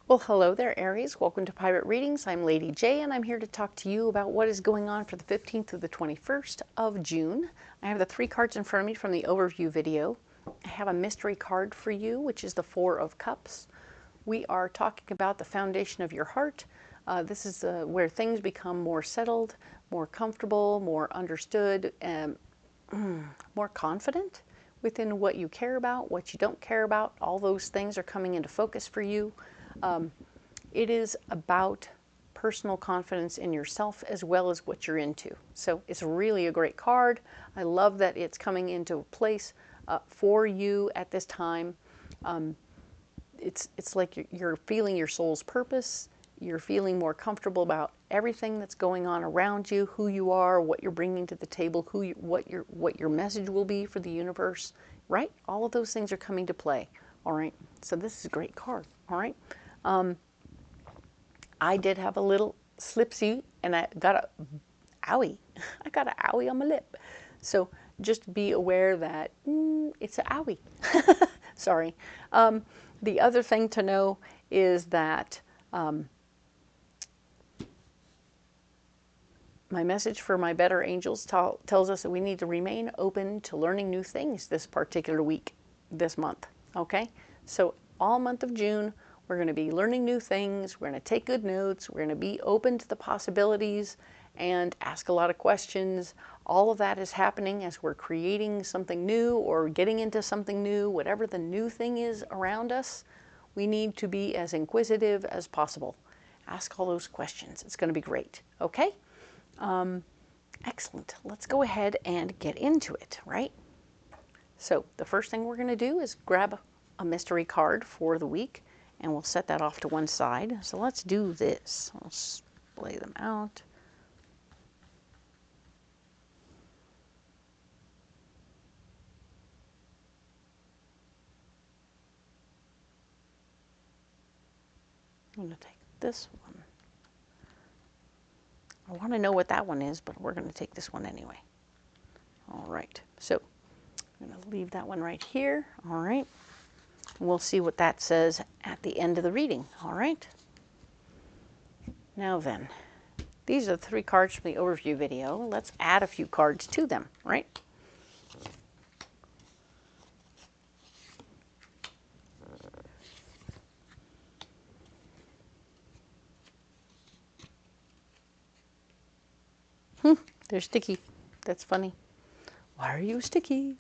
Well, hello there, Aries. Welcome to Pirate Readings. I'm Lady J, and I'm here to talk to you about what is going on for the 15th to the 21st of June. I have the 3 cards in front of me from the overview video. I have a mystery card for you, which is the 4 of Cups. We are talking about the foundation of your heart. This is where things become more settled, more comfortable, more understood, and more confident within what you care about, what you don't care about. All those things are coming into focus for you. It is about personal confidence in yourself as well as what you're into. So it's really a great card. I love that it's coming into place for you at this time. It's like you're feeling your soul's purpose. You're feeling more comfortable about everything that's going on around you, who you are, what you're bringing to the table, what your message will be for the universe, right? All of those things are coming to play. All right. So this is a great card. All right. I did have a little slipsy and I got a owie. I got an owie on my lip. So just be aware that it's an owie. Sorry. The other thing to know is that my message for my better angels tells us that we need to remain open to learning new things this particular week, this month. Okay? So all month of June, we're going to be learning new things. We're going to take good notes. We're going to be open to the possibilities and ask a lot of questions. All of that is happening as we're creating something new or getting into something new. Whatever the new thing is around us, we need to be as inquisitive as possible. Ask all those questions. It's going to be great. Okay? Excellent. Let's go ahead and get into it, right? So the first thing we're going to do is grab a mystery card for the week, and we'll set that off to one side. So let's do this. I'll splay them out. I'm going to take this one. I want to know what that one is, but we're going to take this one anyway. All right. So I'm going to leave that one right here. All right. We'll see what that says at the end of the reading. All right. Now then, these are the 3 cards from the overview video. Let's add a few cards to them, right? They're sticky. That's funny. Why are you sticky?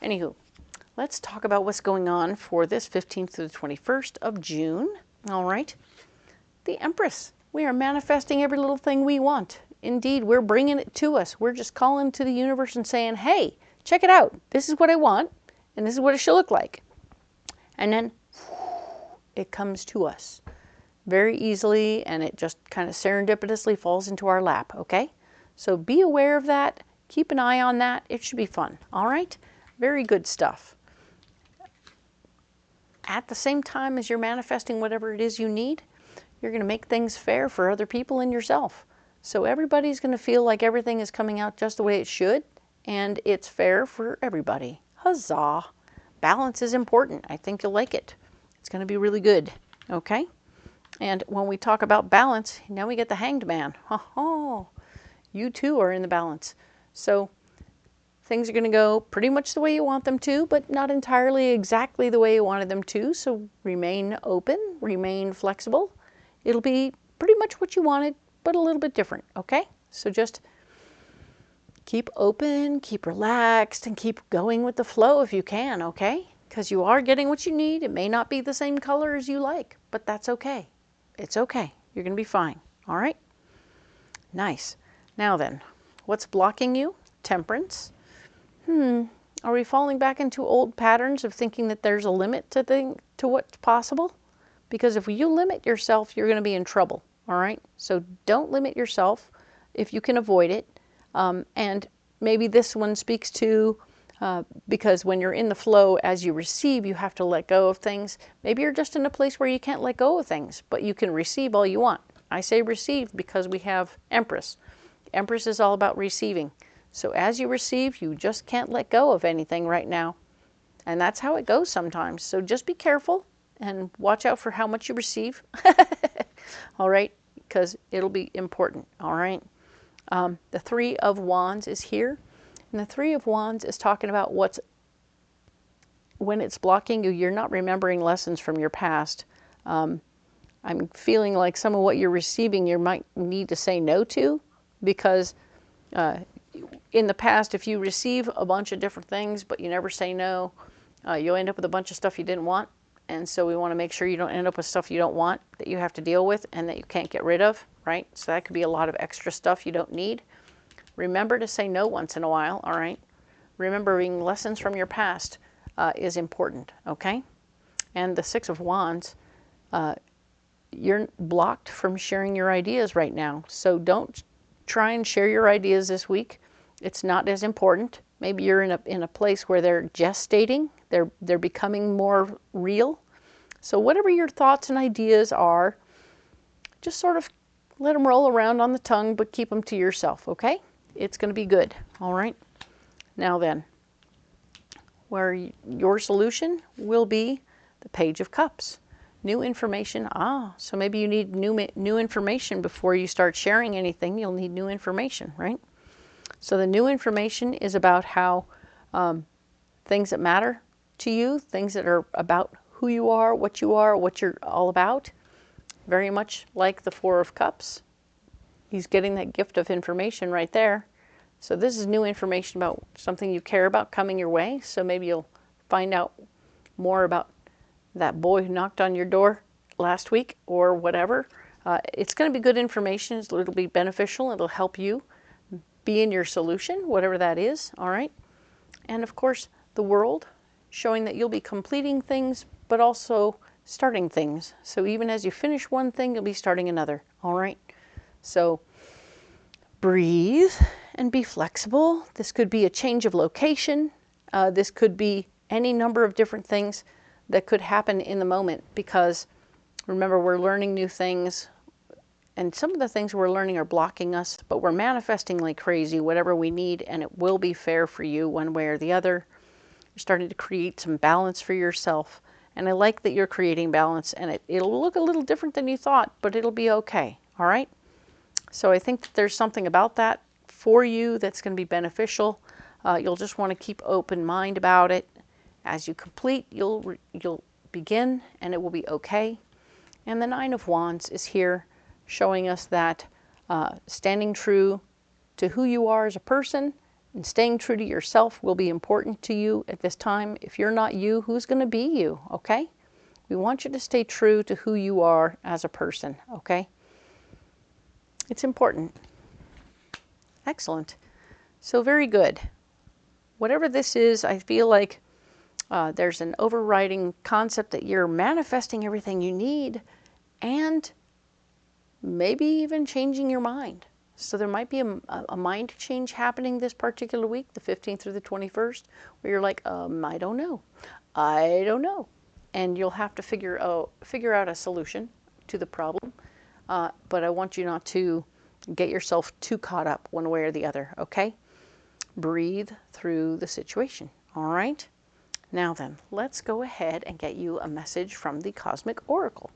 Anywho, let's talk about what's going on for this 15th to the 21st of June. All right. The Empress. We are manifesting every little thing we want. Indeed, we're bringing it to us. We're just calling to the universe and saying, hey, check it out. This is what I want, and this is what it should look like. And then it comes to us very easily, and it just kind of serendipitously falls into our lap, okay? So be aware of that. Keep an eye on that. It should be fun, all right? Very good stuff. At the same time as you're manifesting whatever it is you need, you're going to make things fair for other people and yourself. So everybody's going to feel like everything is coming out just the way it should, and it's fair for everybody. Huzzah! Balance is important. I think you'll like it. It's going to be really good, okay? And when we talk about balance, now we get the Hanged Man. Oh, you too are in the balance. So things are going to go pretty much the way you want them to, but not entirely exactly the way you wanted them to. So remain open, remain flexible. It'll be pretty much what you wanted, but a little bit different, okay? So just keep open, keep relaxed, and keep going with the flow if you can, okay? Because you are getting what you need. It may not be the same color as you like, but that's okay. It's okay. You're going to be fine, all right? Nice. Now then, what's blocking you? Temperance. Are we falling back into old patterns of thinking that there's a limit to what's possible? Because if you limit yourself, you're going to be in trouble, all right? So don't limit yourself if you can avoid it. And maybe this one speaks to, because when you're in the flow as you receive, you have to let go of things. Maybe you're just in a place where you can't let go of things, but you can receive all you want. I say receive because we have Empress. Empress is all about receiving. So as you receive, you just can't let go of anything right now. And that's how it goes sometimes. So just be careful and watch out for how much you receive. All right, because it'll be important. All right. The Three of Wands is here, and the Three of Wands is talking about when it's blocking you, you're not remembering lessons from your past. I'm feeling like some of what you're receiving you might need to say no to, because in the past, if you receive a bunch of different things but you never say no, you'll end up with a bunch of stuff you didn't want. And so we want to make sure you don't end up with stuff you don't want that you have to deal with and that you can't get rid of, right? So that could be a lot of extra stuff you don't need. Remember to say no once in a while, all right? Remembering lessons from your past is important, okay? And the Six of Wands, you're blocked from sharing your ideas right now. So don't try and share your ideas this week. It's not as important. Maybe you're in a place where they're gestating. They're becoming more real. So whatever your thoughts and ideas are, just sort of let them roll around on the tongue, but keep them to yourself, okay? It's going to be good, all right? Now then, where your solution will be the Page of Cups. New information. So maybe you need new information before you start sharing anything. You'll need new information, right? So the new information is about how things that matter to you, things that are about who you are, what you're all about. Very much like the Four of Cups. He's getting that gift of information right there. So this is new information about something you care about coming your way. So maybe you'll find out more about that boy who knocked on your door last week or whatever. It's going to be good information. It'll be beneficial. It'll help you be in your solution, whatever that is, all right? And of course, the World, showing that you'll be completing things, but also starting things. So even as you finish one thing, you'll be starting another, all right? So breathe and be flexible. This could be a change of location. This could be any number of different things that could happen in the moment, because remember, we're learning new things, and some of the things we're learning are blocking us, but we're manifesting like crazy whatever we need, and it will be fair for you one way or the other. You're starting to create some balance for yourself, and I like that you're creating balance, and it'll look a little different than you thought, but it'll be okay, all right? So I think that there's something about that for you that's going to be beneficial. You'll just want to keep open mind about it. As you complete, you'll begin, and it will be okay. And the Nine of Wands is here, showing us that standing true to who you are as a person and staying true to yourself will be important to you at this time. If you're not you, who's going to be you, okay? We want you to stay true to who you are as a person, okay? It's important. Excellent. So very good. Whatever this is, I feel like there's an overriding concept that you're manifesting everything you need, and maybe even changing your mind. So there might be a mind change happening this particular week, the 15th through the 21st, where you're like, I don't know. I don't know. And you'll have to figure out a solution to the problem. But I want you not to get yourself too caught up one way or the other, okay? Breathe through the situation, all right? Now then, let's go ahead and get you a message from the Cosmic Oracle.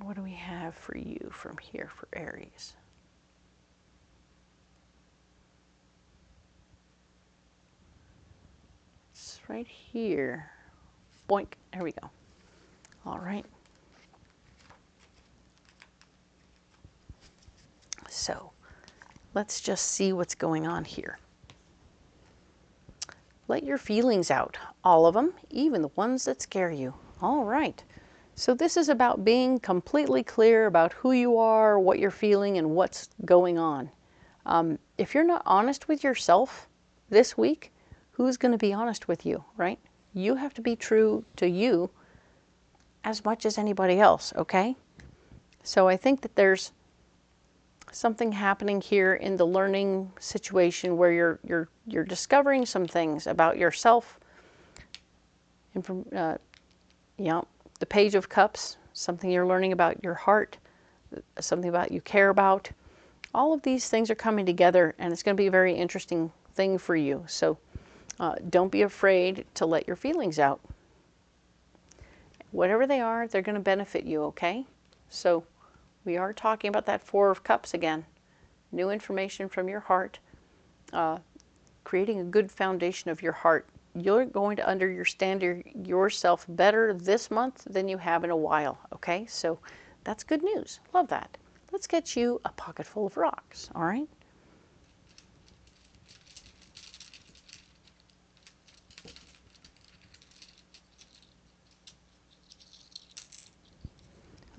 What do we have for you from here for Aries? It's right here. Boink. There we go. All right. So let's just see what's going on here. Let your feelings out, all of them, even the ones that scare you. All right. So this is about being completely clear about who you are, what you're feeling, and what's going on. If you're not honest with yourself this week, who's going to be honest with you, right? You have to be true to you as much as anybody else, okay? So I think that there's something happening here in the learning situation where you're discovering some things about yourself. And from the Page of Cups, something you're learning about your heart, something about you care about. All of these things are coming together, and it's going to be a very interesting thing for you. So Don't be afraid to let your feelings out. Whatever they are, they're going to benefit you, okay? So we are talking about that Four of Cups again. New information from your heart, creating a good foundation of your heart. You're going to understand yourself better this month than you have in a while, okay? So that's good news. Love that. Let's get you a pocket full of rocks, all right?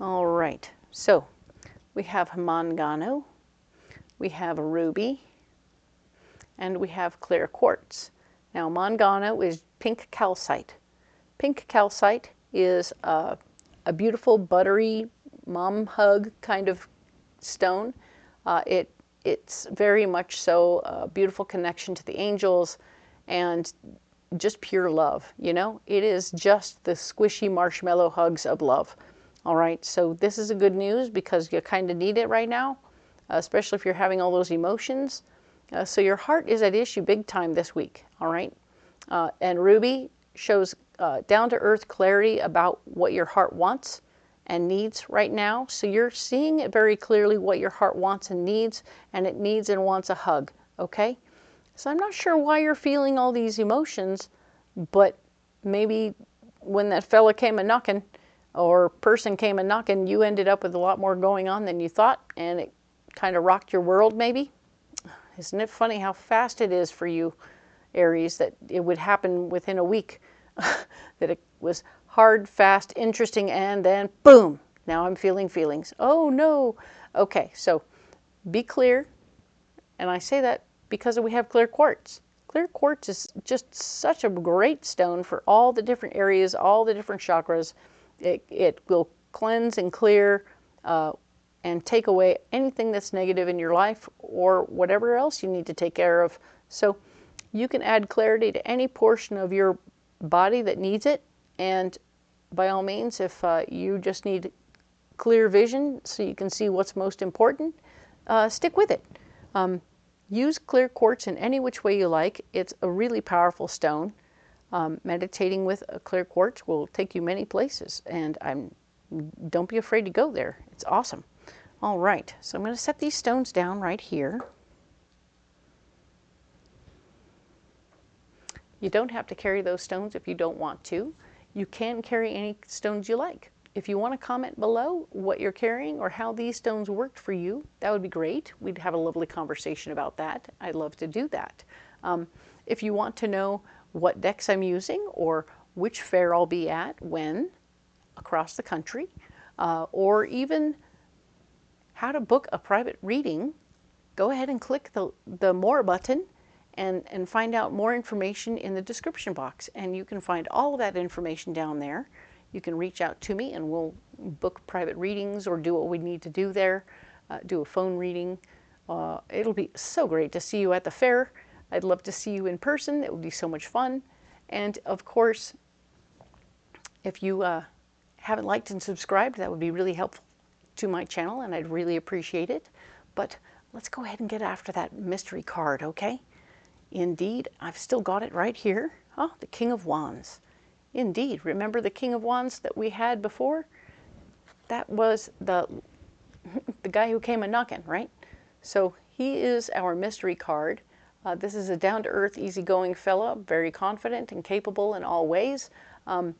All right, so we have mangano, we have ruby, and we have clear quartz. Now, mangano is pink calcite. Pink calcite is a beautiful, buttery, mom hug kind of stone. It's very much so a beautiful connection to the angels and just pure love, you know? It is just the squishy marshmallow hugs of love. All right, so this is a good news because you kind of need it right now, especially if you're having all those emotions. So your heart is at issue big time this week, all right? And ruby shows down-to-earth clarity about what your heart wants and needs right now. So you're seeing it very clearly what your heart wants and needs, and it needs and wants a hug, okay? So I'm not sure why you're feeling all these emotions, but maybe when that fella came a-knocking, or person came a-knocking, you ended up with a lot more going on than you thought, and it kind of rocked your world maybe. Isn't it funny how fast it is for you, Aries, that it would happen within a week, that it was hard, fast, interesting, and then boom, now I'm feeling feelings. Oh no. Okay, so be clear, and I say that because we have clear quartz. Clear quartz is just such a great stone for all the different areas, all the different chakras. It will cleanse and clear and take away anything that's negative in your life or whatever else you need to take care of. So you can add clarity to any portion of your body that needs it. And by all means, if you just need clear vision so you can see what's most important, stick with it. Use clear quartz in any which way you like. It's a really powerful stone. Meditating with a clear quartz will take you many places, and don't be afraid to go there. It's awesome. All right, so I'm going to set these stones down right here. You don't have to carry those stones if you don't want to. You can carry any stones you like. If you want to comment below what you're carrying or how these stones worked for you, that would be great. We'd have a lovely conversation about that. I'd love to do that. If you want to know what decks I'm using or which fair I'll be at when across the country, or even how to book a private reading, go ahead and click the More button and find out more information in the description box. And you can find all of that information down there. You can reach out to me and we'll book private readings or do what we need to do there, do a phone reading. It'll be so great to see you at the fair. I'd love to see you in person. It would be so much fun. And of course, if you haven't liked and subscribed, that would be really helpful to my channel and I'd really appreciate it. But let's go ahead and get after that mystery card, okay? Indeed, I've still got it right here. Oh, the King of Wands. Indeed, remember the King of Wands that we had before? That was the guy who came a-knocking, right? So he is our mystery card. This is a down-to-earth, easygoing fella, very confident and capable in all ways. I'm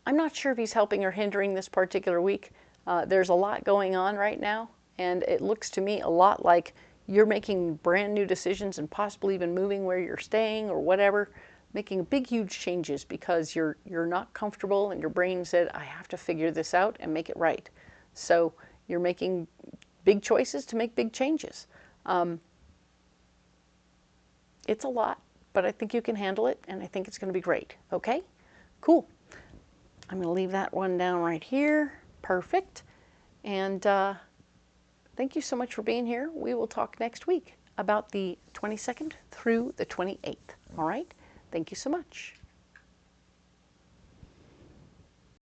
not sure if he's helping or hindering this particular week. There's a lot going on right now, and it looks to me a lot like you're making brand new decisions and possibly even moving where you're staying or whatever, making big, huge changes because you're not comfortable and your brain said, I have to figure this out and make it right. So you're making big choices to make big changes. It's a lot, but I think you can handle it, and I think it's going to be great. Okay? Cool. I'm going to leave that one down right here. Perfect. And thank you so much for being here. We will talk next week about the 22nd through the 28th. All right? Thank you so much.